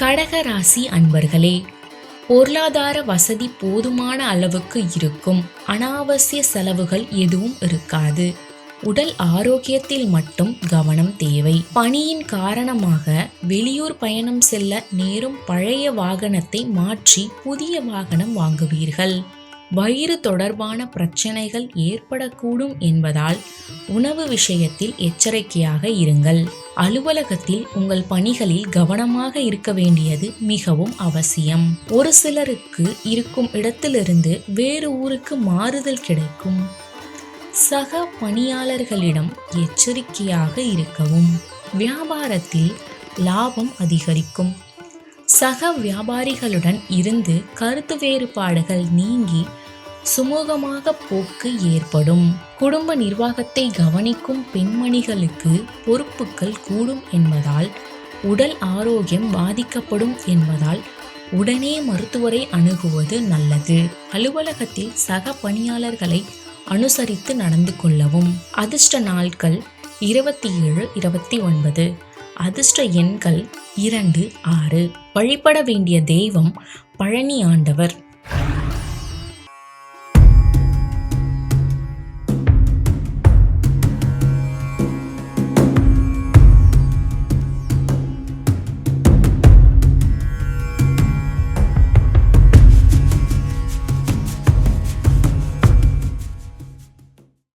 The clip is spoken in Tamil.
கடகராசி அன்பர்களே, பொருளாதார வசதி போதுமான அளவுக்கு இருக்கும். அனாவசிய செலவுகள் எதுவும் இருக்காது. உடல் ஆரோக்கியத்தில் மட்டும் கவனம் தேவை. பணியின் காரணமாக வெளியூர் பயணம் செல்ல நேரும். பழைய வாகனத்தை மாற்றி புதிய வாகனம் வாங்குவீர்கள். வயிறு தொடர்பான பிரச்சனைகள் ஏற்படக்கூடும் என்பதால் உணவு விஷயத்தில் எச்சரிக்கையாக இருங்கள். அலுவலகத்தில் உங்கள் பணிகளில் கவனமாக இருக்க வேண்டியது மிகவும் அவசியம். ஒரு சிலருக்கு இருக்கும் இடத்திலிருந்து வேறு ஊருக்கு மாறுதல் கிடைக்கும். சக பணியாளர்களிடம் எச்சரிக்கையாக இருக்கவும். வியாபாரத்தில் லாபம் அதிகரிக்கும். சக வியாபாரிகளுடன் இருந்து கருத்து வேறுபாடுகள் நீங்கி சுமூகமாக போக்கு ஏற்படும். குடும்ப நிர்வாகத்தை கவனிக்கும் பெண்மணிகளுக்கு பொறுப்புகள் கூடும் என்பதால் உடல் ஆரோக்கியம் பாதிக்கப்படும் என்பதால் உடனே மருத்துவரை அணுகுவது நல்லது. அலுவலகத்தில் சக பணியாளர்களை அனுசரித்து நடந்து கொள்ளவும். அதிர்ஷ்ட நாட்கள் 27, 29. அதிர்ஷ்ட எண்கள் 2, 6. வழிபட வேண்டிய தெய்வம் பழனி ஆண்டவர்.